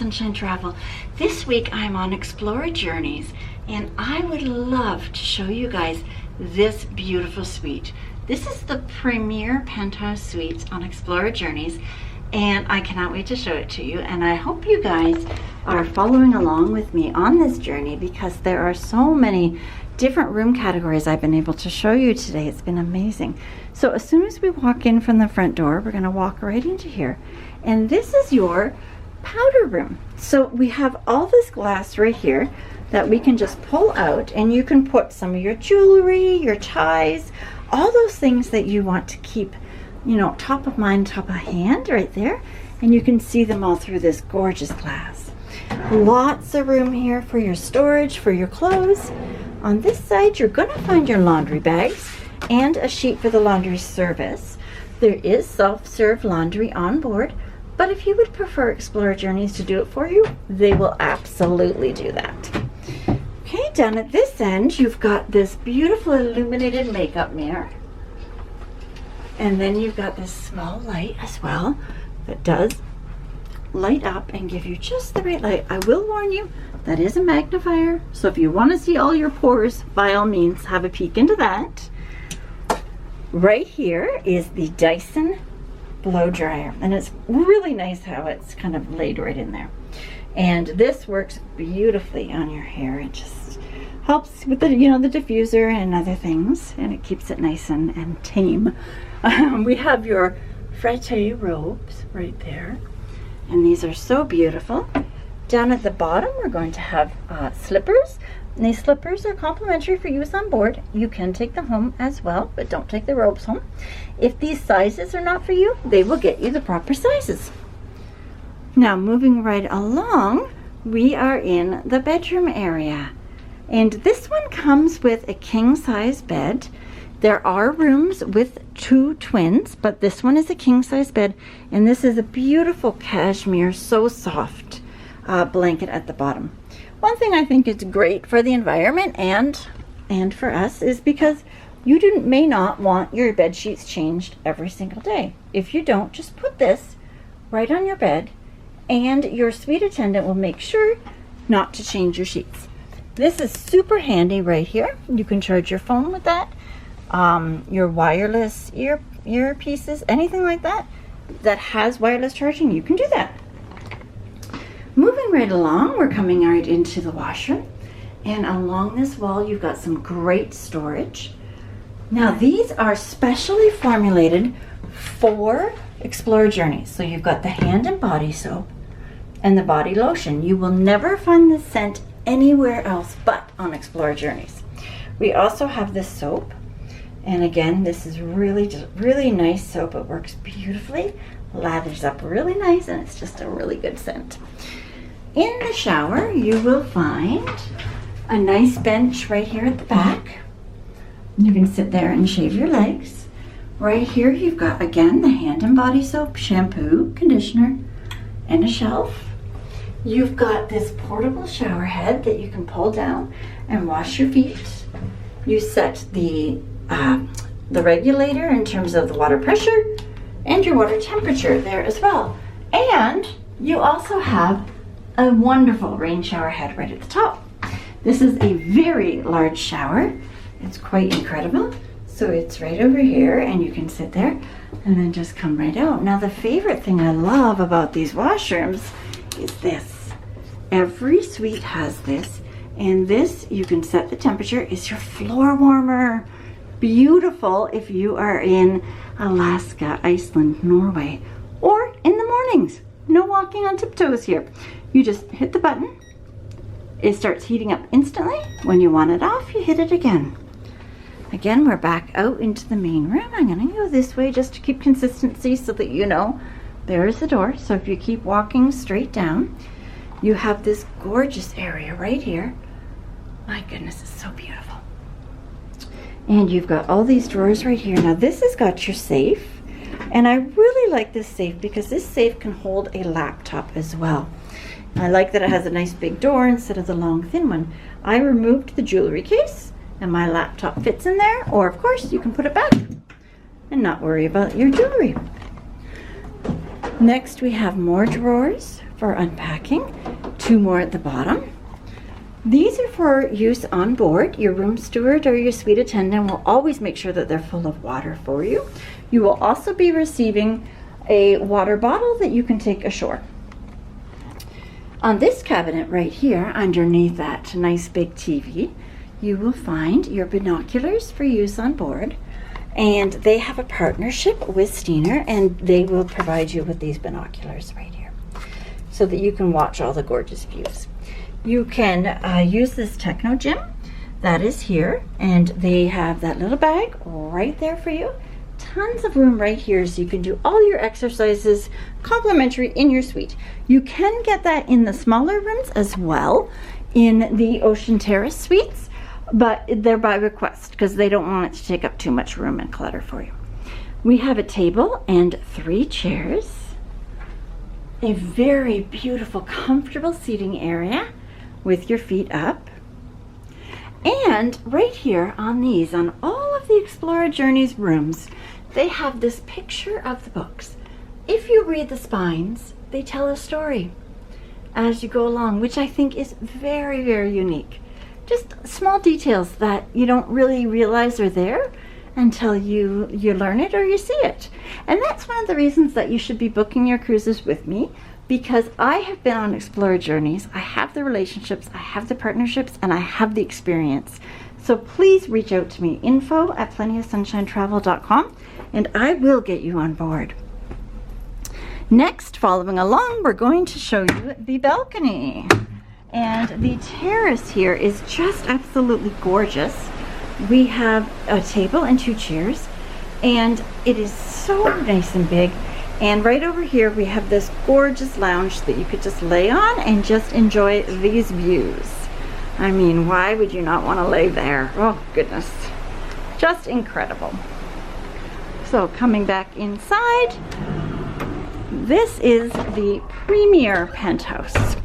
Sunshine Travel. This week I'm on Explora Journeys, and I would love to show you guys this beautiful suite. This is the premier penthouse suite on Explora Journeys, and I cannot wait to show it to you. And I hope you guys are following along with me on this journey, because there are so many different room categories I've been able to show you today. It's been amazing. So as soon as we walk in from the front door, we're going to walk right into here, and this is your powder room. So we have all this glass right here that we can just pull out, and you can put some of your jewelry, your ties, all those things that you want to keep, you know, top of mind, top of hand right there, and you can see them all through this gorgeous glass. Lots of room here for your storage, for your clothes. On this side, you're going to find your laundry bags and a sheet for the laundry service. There is self-serve laundry on board, but if you would prefer Explora Journeys to do it for you, they will absolutely do that. Okay, down at this end, you've got this beautiful illuminated makeup mirror. And then you've got this small light as well that does light up and give you just the right light. I will warn you, that is a magnifier, so if you want to see all your pores, by all means have a peek into that. Right here is the Dyson blow dryer, and it's really nice how it's kind of laid right in there. And this works beautifully on your hair. It just helps with the, you know, the diffuser and other things, and it keeps it nice and tame. We have your frette robes right there, and these are so beautiful. Down at the bottom, we're going to have slippers. And these slippers are complimentary for use on board. You can take them home as well, but don't take the robes home. If these sizes are not for you, they will get you the proper sizes. Now, moving right along, we are in the bedroom area. And this one comes with a king-size bed. There are rooms with 2 twins, but this one is a king-size bed, and this is a beautiful cashmere, so soft blanket at the bottom. One thing I think is great for the environment and for us is because you may not want your bed sheets changed every single day. If you don't, just put this right on your bed, and your suite attendant will make sure not to change your sheets. This is super handy right here. You can charge your phone with that, your wireless earpieces, anything like that that has wireless charging, you can do that. Moving right along, we're coming right into the washroom, and along this wall you've got some great storage. Now these are specially formulated for Explora Journeys. So you've got the hand and body soap and the body lotion. You will never find this scent anywhere else but on Explora Journeys. We also have this soap, and again, this is really nice soap. It works beautifully, lathers up really nice, and it's just a really good scent. In the shower, you will find a nice bench right here at the back. You can sit there and shave your legs. Right here, you've got, again, the hand and body soap, shampoo, conditioner, and a shelf. You've got this portable shower head that you can pull down and wash your feet. You set the regulator in terms of the water pressure and your water temperature there as well. And you also have a wonderful rain shower head right at the top. This is a very large shower. It's quite incredible. So it's right over here, and you can sit there and then just come right out. Now the favorite thing I love about these washrooms is this. Every suite has this, and this, you can set the temperature, is your floor warmer. Beautiful if you are in Alaska, Iceland, Norway, or in the mornings. No walking on tiptoes here. You just hit the button. It starts heating up instantly. When you want it off, you hit it again. Again, we're back out into the main room. I'm going to go this way just to keep consistency so that you know there is the door. So if you keep walking straight down, you have this gorgeous area right here. My goodness, it's so beautiful. And you've got all these drawers right here. Now this has got your safe, and I really like this safe because this safe can hold a laptop as well. I like that it has a nice big door instead of the long thin one. I removed the jewelry case, and my laptop fits in there, or of course you can put it back and not worry about your jewelry. Next we have more drawers for unpacking, 2 more at the bottom. These are for use on board. Your room steward or your suite attendant will always make sure that they're full of water for you. You will also be receiving a water bottle that you can take ashore. On this cabinet right here, underneath that nice big TV, you will find your binoculars for use on board. And they have a partnership with Steiner, and they will provide you with these binoculars right here so that you can watch all the gorgeous views. You can use this Techno Gym that is here, and they have that little bag right there for you. Tons of room right here so you can do all your exercises complimentary in your suite. You can get that in the smaller rooms as well in the Ocean Terrace suites, but they're by request because they don't want it to take up too much room and clutter for you. We have a table and 3 chairs, a very beautiful, comfortable seating area with your feet up. And right here on these, on all of the Explora Journeys rooms, they have this picture of the books. If you read the spines, they tell a story as you go along, which I think is very, very unique. Just small details that you don't really realize are there until you learn it or you see it. And that's one of the reasons that you should be booking your cruises with me, because I have been on Explora Journeys. I have the relationships, I have the partnerships, and I have the experience. So please reach out to me, info@plentyofsunshinetravel.com, and I will get you on board. Next, following along, we're going to show you the balcony. And the terrace here is just absolutely gorgeous. We have a table and 2 chairs, and it is so nice and big. And right over here we have this gorgeous lounge that you could just lay on and just enjoy these views. I mean, why would you not want to lay there? Oh goodness, just incredible. So coming back inside, this is the premier penthouse.